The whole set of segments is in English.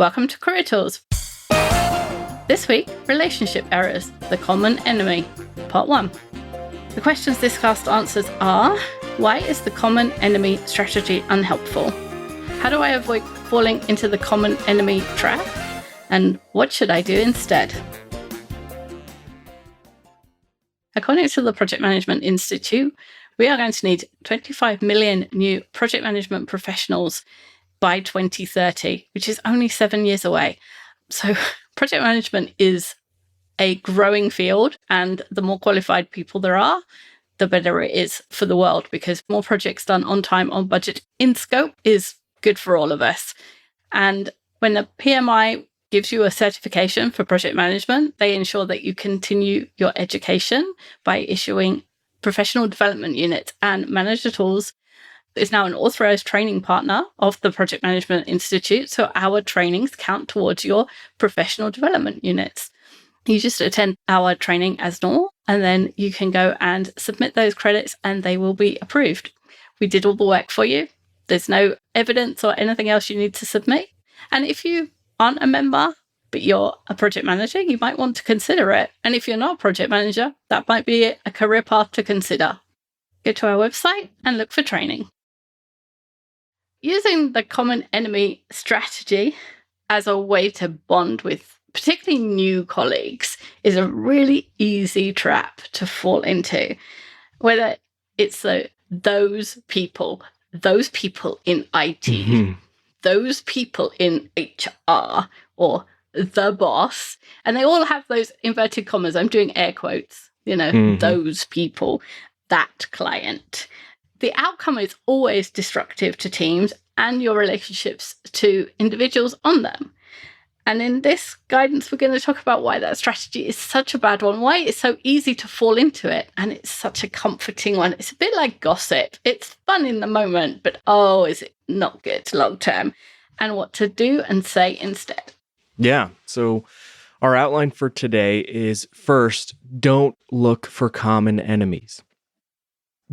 Welcome to Career Tools. This week, relationship errors, the common enemy, part 1. The questions this cast answers are: why is the common enemy strategy unhelpful? How do I avoid falling into the common enemy trap? And what should I do instead? According to the Project Management Institute, we are going to need 25 million new project management professionals by 2030, which is only 7 years away. So project management is a growing field, and the more qualified people there are, the better it is for the world, because more projects done on time, on budget, in scope is good for all of us. And when the PMI gives you a certification for project management, they ensure that you continue your education by issuing professional development units, and Manager Tools is now an authorized training partner of the Project Management Institute. So our trainings count towards your professional development units. You just attend our training as normal, and then you can go and submit those credits and they will be approved. We did all the work for you. There's no evidence or anything else you need to submit. And if you aren't a member, but you're a project manager, you might want to consider it. And if you're not a project manager, that might be a career path to consider. Go to our website and look for training. Using the common enemy strategy as a way to bond with particularly new colleagues is a really easy trap to fall into. Whether it's those people in IT, those people in HR, or the boss, and they all have those inverted commas. I'm doing air quotes, those people, that client. The outcome is always destructive to teams and your relationships to individuals on them. And in this guidance, we're going to talk about why that strategy is such a bad one, why it's so easy to fall into it, and it's such a comforting one. It's a bit like gossip. It's fun in the moment, but is it not good long term? And what to do and say instead. Yeah. So our outline for today is, first, don't look for common enemies.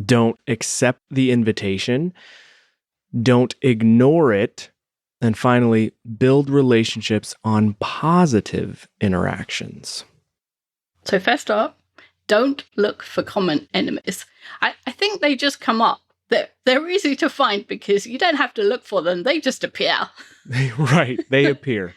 Don't accept the invitation. Don't ignore it. And finally, build relationships on positive interactions. So first up, don't look for common enemies. I think they just come up. They're easy to find because you don't have to look for them. They just appear. Right. They appear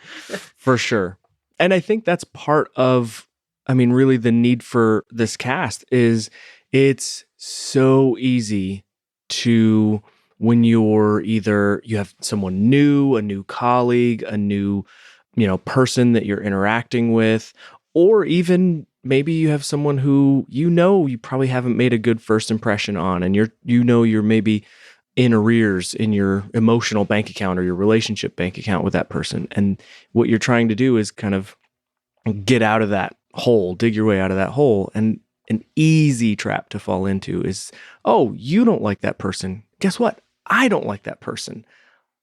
for sure. And I think that's part of, really the need for this cast is it's so easy to, when you have someone new, a new colleague, a new, person that you're interacting with, or even maybe you have someone who you probably haven't made a good first impression on, and you're maybe in arrears in your emotional bank account or your relationship bank account with that person. And what you're trying to do is kind of get out of that hole, dig your way out of that hole. And an easy trap to fall into is, you don't like that person. Guess what? I don't like that person.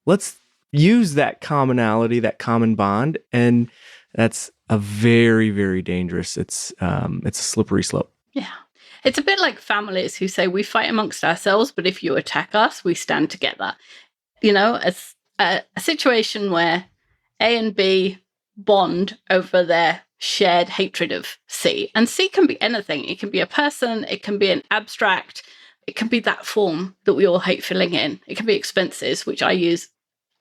Let's use that commonality, that common bond. And that's a very, very dangerous. It's a slippery slope. Yeah. It's a bit like families who say we fight amongst ourselves, but if you attack us, we stand together. It's a situation where A and B bond over their shared hatred of C. And C can be anything. It can be a person, it can be an abstract, it can be that form that we all hate filling in. It can be expenses, which I use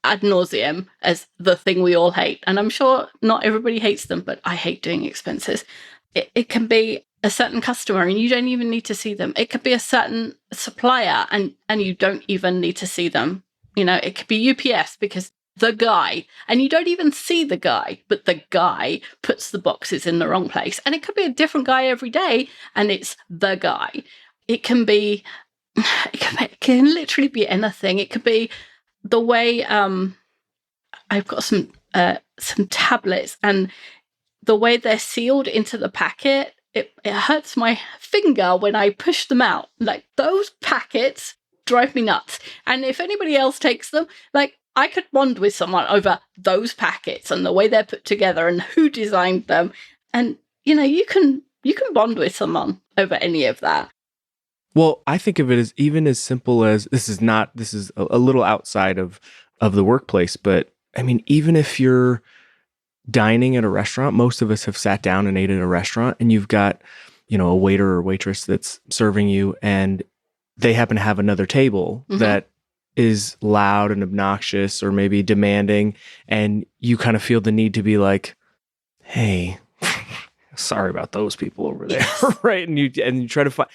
ad nauseum as the thing we all hate. And I'm sure not everybody hates them, but I hate doing expenses. It can be a certain customer and you don't even need to see them. It could be a certain supplier and you don't even need to see them. It could be UPS because the guy, and you don't even see the guy, but the guy puts the boxes in the wrong place. And it could be a different guy every day, and it's the guy. It can literally be anything. It could be the way I've got some tablets, and the way they're sealed into the packet, it hurts my finger when I push them out. Like, those packets drive me nuts. And if anybody else takes them, I could bond with someone over those packets and the way they're put together and who designed them. And, you can bond with someone over any of that. Well, I think of it as even as simple as this is a little outside of the workplace, but I mean, even if you're dining at a restaurant, most of us have sat down and ate at a restaurant, and you've got, a waiter or waitress that's serving you, and they happen to have another table that is loud and obnoxious or maybe demanding, and you kind of feel the need to be like, hey, sorry about those people over there. Right. And you try to find,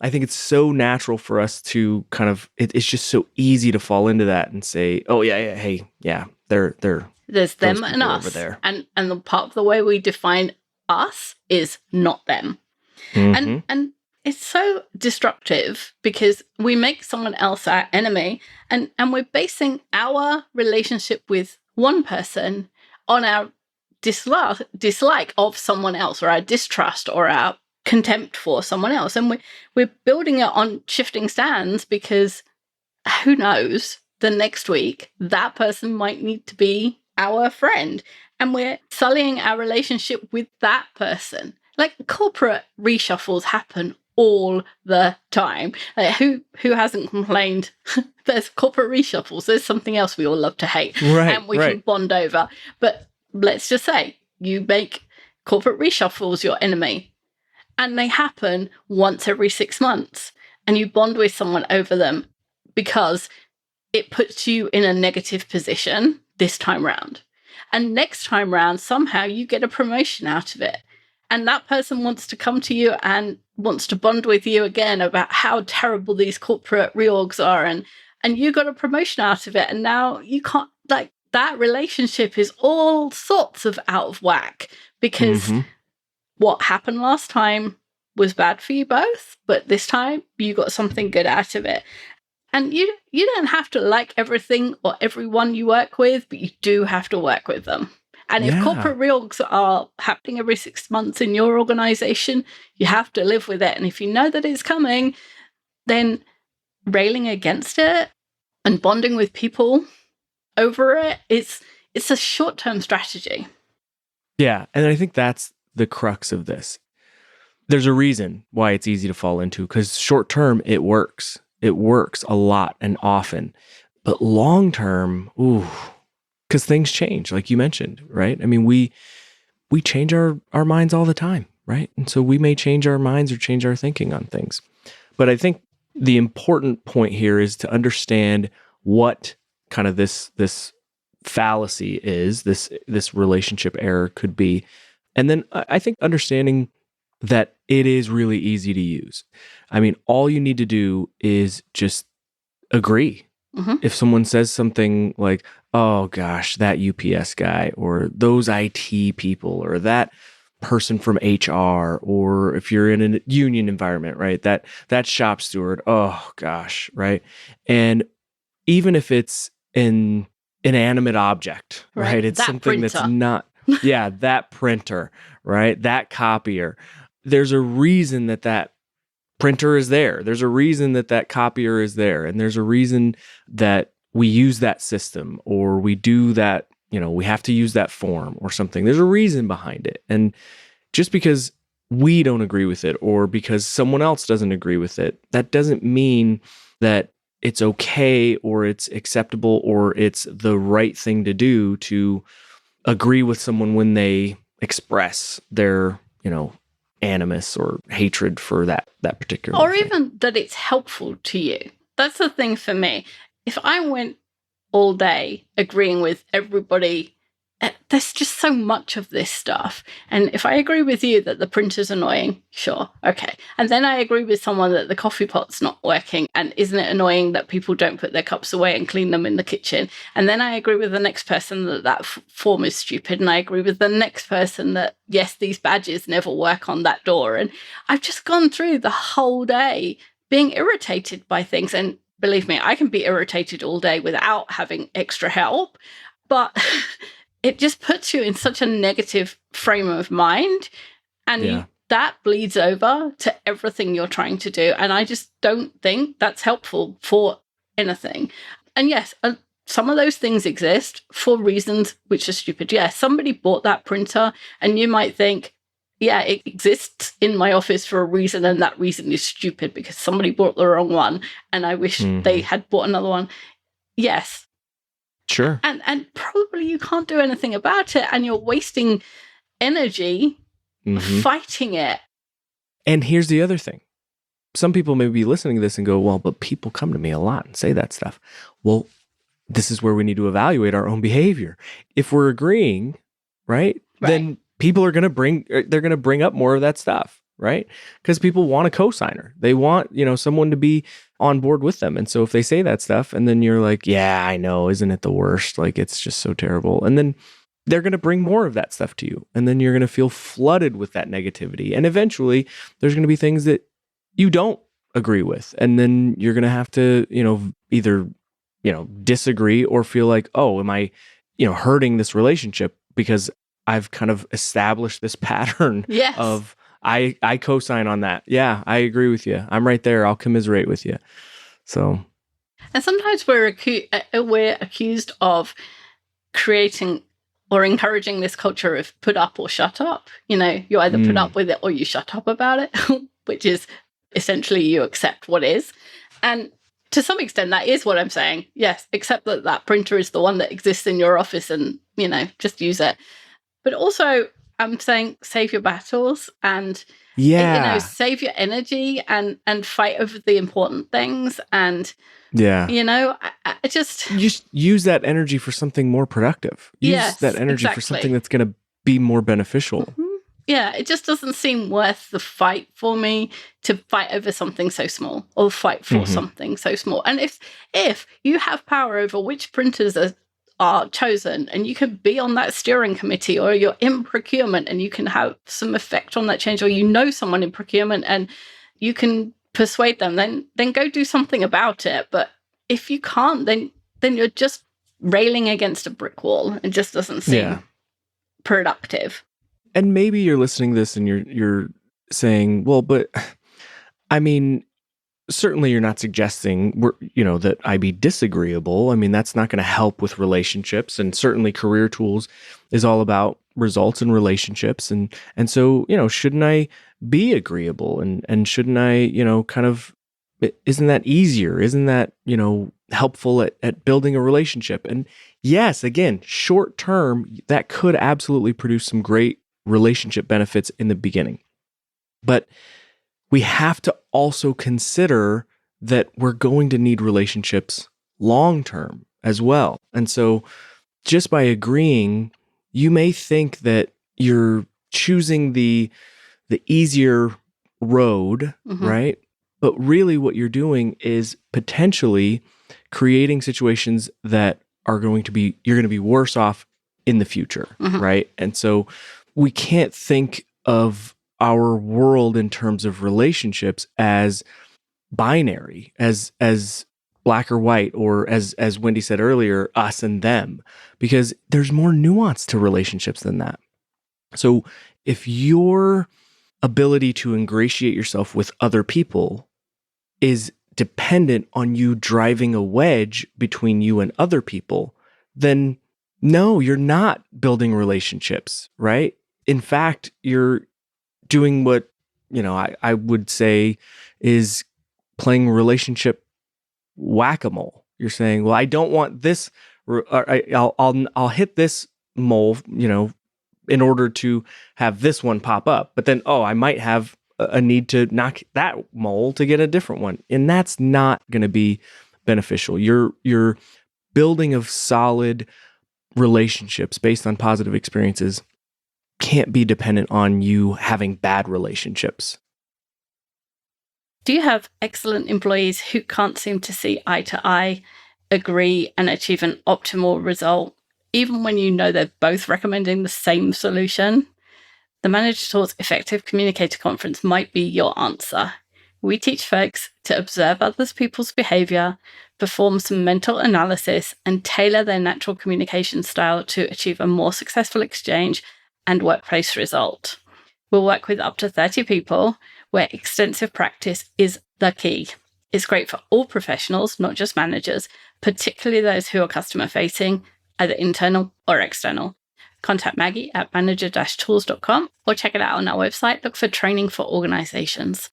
I think it's so natural for us to kind of, it's just so easy to fall into that and say, oh yeah, hey, yeah, they're there's them and us over there. And the part of the way we define us is not them. And it's so destructive because we make someone else our enemy, and we're basing our relationship with one person on our dislike of someone else, or our distrust or our contempt for someone else. And we're building it on shifting stands, because who knows, the next week that person might need to be our friend, and we're sullying our relationship with that person. Like, corporate reshuffles happen all the time. Like, who hasn't complained? There's corporate reshuffles. There's something else we all love to hate, right, and we can bond over. But let's just say you make corporate reshuffles your enemy, and they happen once every 6 months, and you bond with someone over them because it puts you in a negative position this time round. And next time round, somehow you get a promotion out of it. And that person wants to come to you and wants to bond with you again about how terrible these corporate reorgs are. And you got a promotion out of it. And now you can't, like, that relationship is all sorts of out of whack, because what happened last time was bad for you both, but this time you got something good out of it. And you don't have to like everything or everyone you work with, but you do have to work with them. And if corporate reorgs are happening every 6 months in your organization, you have to live with it. And if you know that it's coming, then railing against it and bonding with people over it, it's a short-term strategy. Yeah, and I think that's the crux of this. There's a reason why it's easy to fall into, because short-term, it works. It works a lot and often. But long-term, because things change, like you mentioned, right? I mean, we change our minds all the time, right? And so we may change our minds or change our thinking on things. But I think the important point here is to understand what kind of this fallacy is, this relationship error could be. And then I think understanding that it is really easy to use. I mean, all you need to do is just agree. If someone says something like, oh gosh, that UPS guy, or those IT people, or that person from HR, or if you're in a union environment, right? That shop steward, oh gosh, right? And even if it's an inanimate object, right? It's that something printer. That's not, yeah, that printer, right? That copier. There's a reason that printer is there. There's a reason that copier is there. And there's a reason that we use that system, or we do that, we have to use that form or something. There's a reason behind it. And just because we don't agree with it, or because someone else doesn't agree with it, that doesn't mean that it's okay, or it's acceptable, or it's the right thing to do to agree with someone when they express their, animus or hatred for that particular or thing. even that it's helpful to you. That's the thing for me. If I went all day agreeing with everybody, there's just so much of this stuff. And if I agree with you that the printer's annoying, sure, okay. And then I agree with someone that the coffee pot's not working, and isn't it annoying that people don't put their cups away and clean them in the kitchen? And then I agree with the next person that form is stupid, and I agree with the next person that, yes, these badges never work on that door. And I've just gone through the whole day being irritated by things. And believe me, I can be irritated all day without having extra help, but it just puts you in such a negative frame of mind, and that bleeds over to everything you're trying to do. And I just don't think that's helpful for anything. And yes, some of those things exist for reasons which are stupid. Yes, somebody bought that printer, and you might think, yeah, it exists in my office for a reason, and that reason is stupid because somebody bought the wrong one, and I wish they had bought another one. Yes. Sure. And probably you can't do anything about it, and you're wasting energy fighting it. And here's the other thing. Some people may be listening to this and go, well, but people come to me a lot and say that stuff. Well, this is where we need to evaluate our own behavior. If we're agreeing, right, then people are going to bring up more of that stuff, right? Because people want a cosigner. They want, someone to be on board with them. And so if they say that stuff and then you're like, yeah, I know, isn't it the worst? Like, it's just so terrible. And then they're going to bring more of that stuff to you. And then you're going to feel flooded with that negativity. And eventually there's going to be things that you don't agree with. And then you're going to have to, either, disagree or feel like, oh, am I, hurting this relationship because I've kind of established this pattern of I co-sign on that. Yeah, I agree with you. I'm right there. I'll commiserate with you. So, and sometimes we're accused of creating or encouraging this culture of put up or shut up. You either put up with it or you shut up about it, which is essentially you accept what is. And to some extent, that is what I'm saying. Yes, accept that printer is the one that exists in your office and, just use it. But also, I'm saying save your battles and, save your energy and fight over the important things. And, I just use that energy for something more productive. Use that energy for something that's going to be more beneficial. Mm-hmm. Yeah, it just doesn't seem worth the fight for me to fight over something so small or fight for something so small. And if you have power over which printers are chosen and you can be on that steering committee or you're in procurement and you can have some effect on that change or someone in procurement and you can persuade them, then go do something about it. But if you can't, then you're just railing against a brick wall. It just doesn't seem productive. And maybe you're listening to this and you're saying, well, but I mean, certainly you're not suggesting that I be disagreeable. I mean, that's not going to help with relationships. And certainly Career Tools is all about results and relationships. And so, shouldn't I be agreeable? And shouldn't I, isn't that easier? Isn't that, helpful at building a relationship? And yes, again, short term, that could absolutely produce some great relationship benefits in the beginning. But we have to also consider that we're going to need relationships long term as well. And so just by agreeing, you may think that you're choosing the easier road, right? But really what you're doing is potentially creating situations that you're going to be worse off in the future, right? And so we can't think of our world in terms of relationships as binary, as black or white, or as Wendy said earlier, us and them, because there's more nuance to relationships than that. So if your ability to ingratiate yourself with other people is dependent on you driving a wedge between you and other people, then no, you're not building relationships, right? In fact, you're doing what, I would say is playing relationship whack-a-mole. You're saying, well, I don't want this, I'll hit this mole, in order to have this one pop up. But then, I might have a need to knock that mole to get a different one. And that's not going to be beneficial. Your building of solid relationships based on positive experiences can't be dependent on you having bad relationships. Do you have excellent employees who can't seem to see eye to eye, agree, and achieve an optimal result, even when they're both recommending the same solution? The Manage Tools Effective Communicator Conference might be your answer. We teach folks to observe other people's behavior, perform some mental analysis, and tailor their natural communication style to achieve a more successful exchange and workplace result. We'll work with up to 30 people where extensive practice is the key. It's great for all professionals, not just managers, particularly those who are customer facing, either internal or external. Contact Maggie at manager-tools.com or check it out on our website. Look for training for organizations.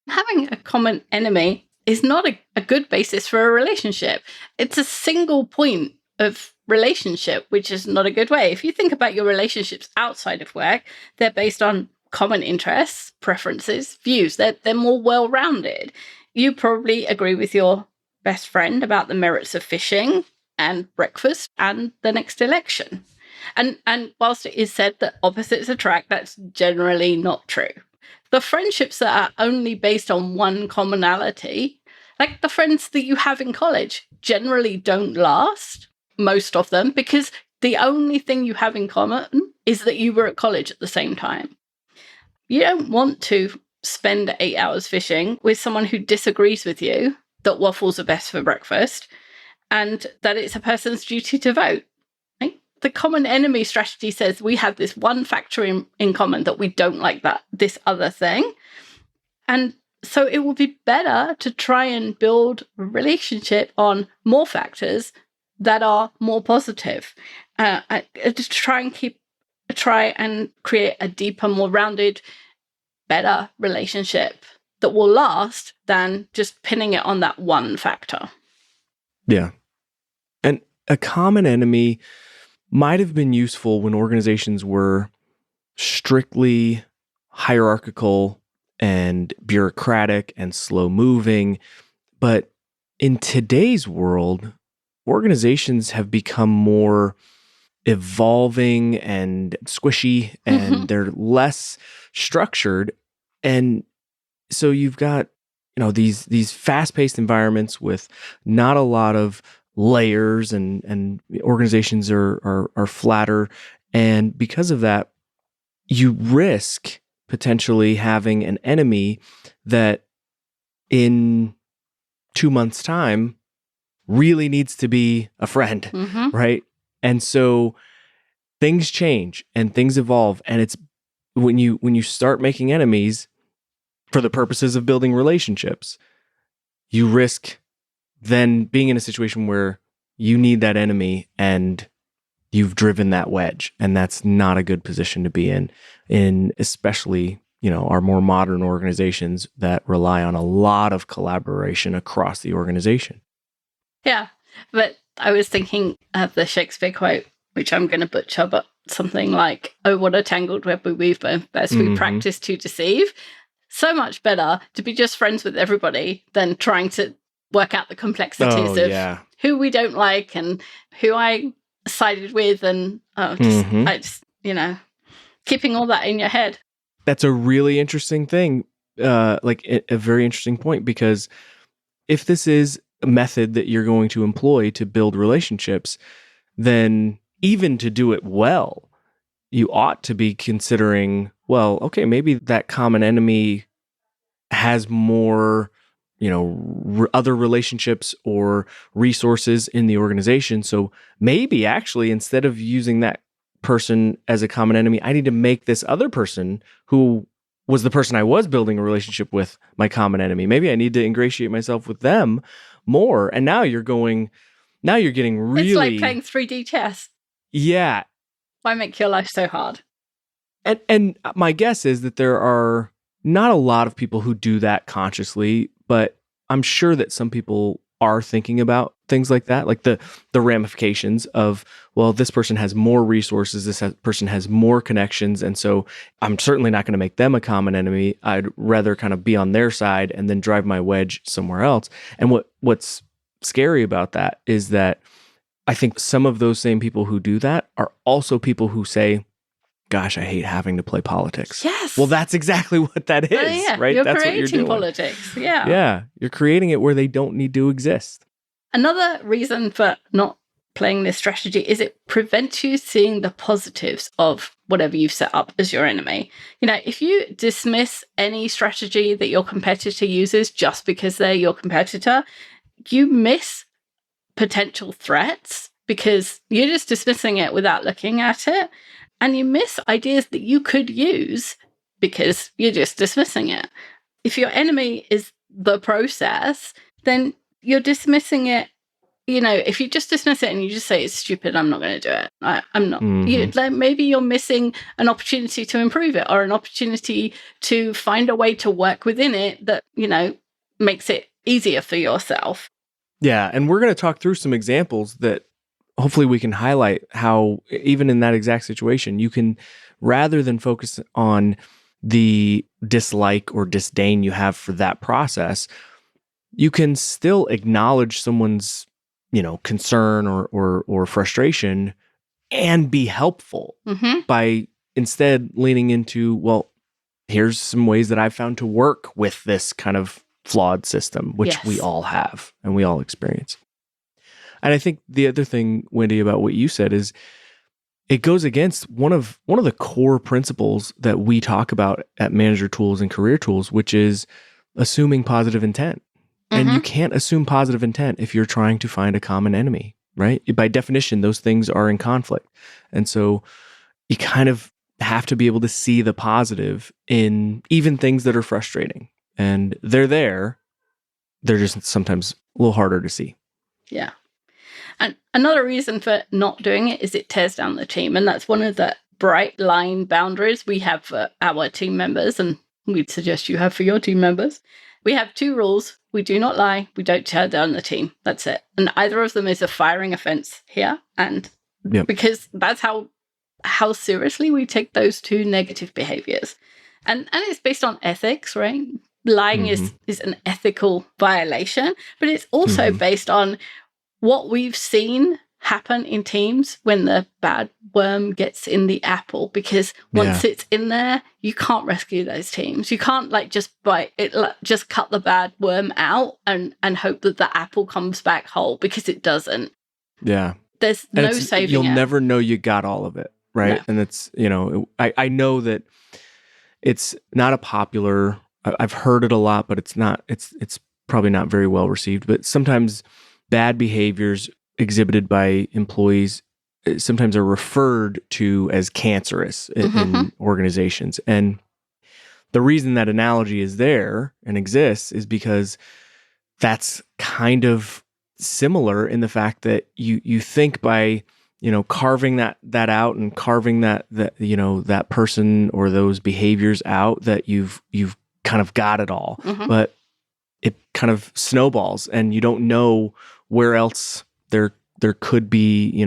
Having a common enemy is not a good basis for a relationship. It's a single point of relationship, which is not a good way. If you think about your relationships outside of work, they're based on common interests, preferences, views. They're more well-rounded. You probably agree with your best friend about the merits of fishing and breakfast and the next election. And whilst it is said that opposites attract, that's generally not true. The friendships that are only based on one commonality, like the friends that you have in college, generally don't last, most of them, because the only thing you have in common is that you were at college at the same time. You don't want to spend 8 hours fishing with someone who disagrees with you that waffles are best for breakfast and that it's a person's duty to vote. The common enemy strategy says we have this one factor in common that we don't like this other thing. And so it will be better to try and build a relationship on more factors that are more positive. To try and create a deeper, more rounded, better relationship that will last than just pinning it on that one factor. Yeah. And a common enemy might have been useful when organizations were strictly hierarchical and bureaucratic and slow moving. But in today's world, organizations have become more evolving and squishy, and they're less structured. And so you've got, these fast-paced environments with not a lot of layers, and organizations are flatter. And because of that, you risk potentially having an enemy that in 2 months' time really needs to be a friend, right? And so things change and things evolve. And it's when you start making enemies for the purposes of building relationships, you risk then being in a situation where you need that enemy and you've driven that wedge. And that's not a good position to be in especially, our more modern organizations that rely on a lot of collaboration across the organization. Yeah, but I was thinking of the Shakespeare quote, which I'm going to butcher, but something like, "Oh, what a tangled web we weave, best we practice to deceive." So much better to be just friends with everybody than trying to work out the complexities of who we don't like and who I sided with, and keeping all that in your head. That's a really interesting thing, like a very interesting point, because if this is a method that you're going to employ to build relationships, then even to do it well, you ought to be considering, well, okay, maybe that common enemy has more other relationships or resources in the organization. So maybe actually, instead of using that person as a common enemy, I need to make this other person who was the person I was building a relationship with my common enemy. Maybe I need to ingratiate myself with them more. And now you're getting really... It's like playing 3D chess. Yeah. Why make your life so hard? And my guess is that there are not a lot of people who do that consciously, but I'm sure that some people are thinking about things like that, like the ramifications of, well, this person has more resources, person has more connections, and so I'm certainly not going to make them a common enemy. I'd rather kind of be on their side and then drive my wedge somewhere else. And what's scary about that is that I think some of those same people who do that are also people who say, "Gosh, I hate having to play politics." Yes. Well, that's exactly what that is, right? You're That's creating what you're doing. politics. Yeah. Yeah. You're creating it where they don't need to exist. Another reason for not playing this strategy is it prevents you seeing the positives of whatever you've set up as your enemy. If you dismiss any strategy that your competitor uses just because they're your competitor, you miss potential threats because you're just dismissing it without looking at it. And you miss ideas that you could use because you're just dismissing it. If your enemy is the process, then you're dismissing it. If you just dismiss it and you just say it's stupid, I'm not going to do it. I'm not. Maybe you're missing an opportunity to improve it or an opportunity to find a way to work within it that, makes it easier for yourself. Yeah. And we're going to talk through some examples that hopefully we can highlight how, even in that exact situation, you can, rather than focus on the dislike or disdain you have for that process, you can still acknowledge someone's, concern or frustration and be helpful by instead leaning into, well, here's some ways that I've found to work with this kind of flawed system, which we all have and we all experience. And I think the other thing, Wendy, about what you said is it goes against one of the core principles that we talk about at Manager Tools and Career Tools, which is assuming positive intent. And you can't assume positive intent if you're trying to find a common enemy, right? By definition, those things are in conflict. And so you kind of have to be able to see the positive in even things that are frustrating. And they're there. They're just sometimes a little harder to see. Yeah. And another reason for not doing it is it tears down the team. And that's one of the bright line boundaries we have for our team members, and we'd suggest you have for your team members. We have 2 rules. We do not lie. We don't tear down the team. That's it. And either of them is a firing offense here. And because that's how seriously we take those 2 negative behaviors. And it's based on ethics, right? Lying is an ethical violation, but it's also based on what we've seen happen in teams when the bad worm gets in the apple, because once it's in there, you can't rescue those teams. You can't just bite it, just cut the bad worm out and hope that the apple comes back whole, because it doesn't. Yeah. There's no saving it. You'll never know you got all of it, right? No. And it's, I know that it's not a popular, I've heard it a lot, but it's probably not very well received. But sometimes bad behaviors exhibited by employees sometimes are referred to as cancerous in organizations. And the reason that analogy is there and exists is because that's kind of similar in the fact that you think by, carving that out and carving that person or those behaviors out, that you've kind of got it all. But it kind of snowballs and you don't know where else there could be,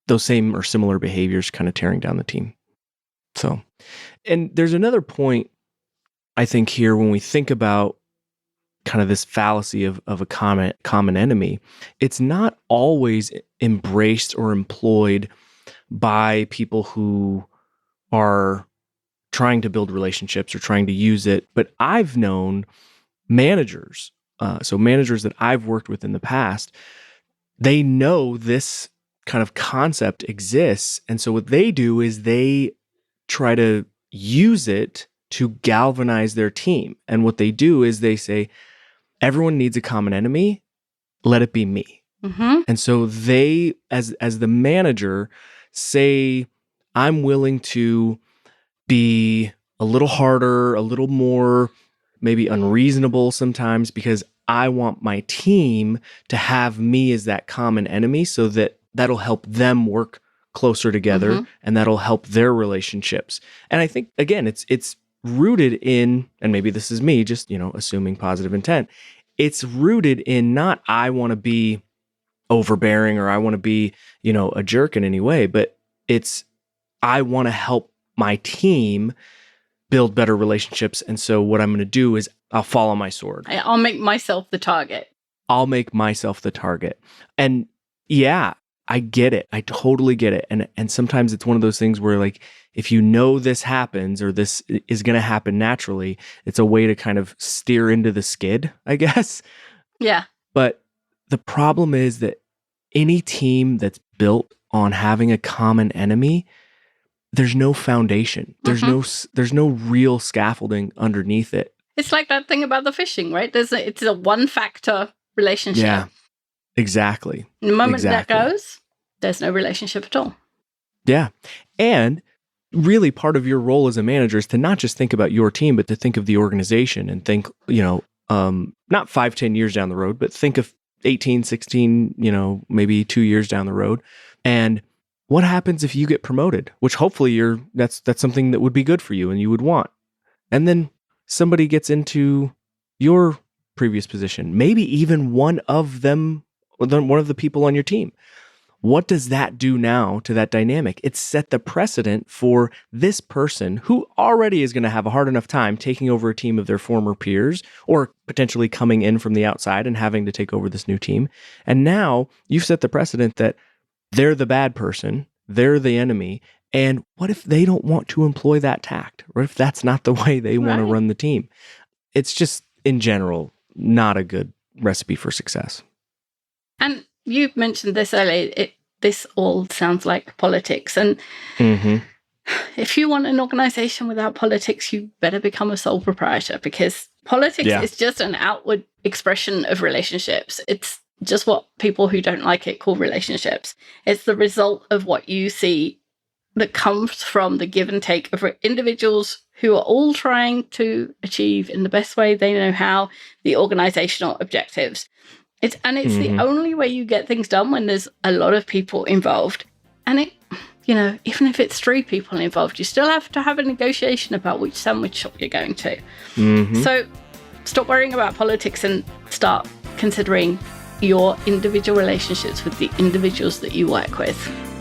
those same or similar behaviors kind of tearing down the team. So, and there's another point, I think, here when we think about kind of this fallacy of a common enemy. It's not always embraced or employed by people who are trying to build relationships or trying to use it. But I've known managers, so managers that I've worked with in the past, they know this kind of concept exists. And so what they do is they try to use it to galvanize their team. And what they do is they say, everyone needs a common enemy. Let it be me. And so they, as the manager, say, I'm willing to be a little harder, a little more maybe unreasonable sometimes, because I want my team to have me as that common enemy, so that that'll help them work closer together and that'll help their relationships. And I think, again, it's rooted in, and maybe this is me just, assuming positive intent. It's rooted in not I want to be overbearing or I want to be, a jerk in any way, but it's I want to help my team build better relationships. And so what I'm going to do is I'll follow my sword. I'll make myself the target. And yeah, I get it. I totally get it. And sometimes it's one of those things where, like, if this happens or this is going to happen naturally, it's a way to kind of steer into the skid, I guess. Yeah. But the problem is that any team that's built on having a common enemy, there's no foundation. There's no real scaffolding underneath it. It's like that thing about the fishing, right? It's a one factor relationship. Yeah. Exactly. The moment that goes, there's no relationship at all. Yeah. And really part of your role as a manager is to not just think about your team, but to think of the organization and think, not 5-10 years down the road, but think of 18, 16, maybe 2 years down the road. And what happens if you get promoted, which hopefully that's something that would be good for you and you would want. And then somebody gets into your previous position, maybe even one of the people on your team. What does that do now to that dynamic? It set the precedent for this person who already is going to have a hard enough time taking over a team of their former peers or potentially coming in from the outside and having to take over this new team. And now you've set the precedent that they're the bad person, they're the enemy. And what if they don't want to employ that tact? What if that's not the way they want to run the team? It's just, in general, not a good recipe for success. And you mentioned this earlier. This all sounds like politics. And if you want an organization without politics, you better become a sole proprietor, because politics is just an outward expression of relationships. It's just what people who don't like it call relationships. It's the result of what you see that comes from the give and take of individuals who are all trying to achieve, in the best way they know how, the organizational objectives. It's the only way you get things done when there's a lot of people involved. And even if it's 3 people involved, you still have to have a negotiation about which sandwich shop you're going to. So stop worrying about politics and start considering your individual relationships with the individuals that you work with.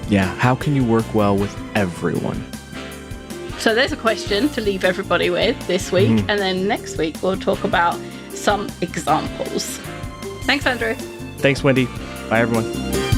Yeah, how can you work well with everyone? So there's a question to leave everybody with this week. And then next week, we'll talk about some examples. Thanks, Andrew. Thanks, Wendy. Bye, everyone.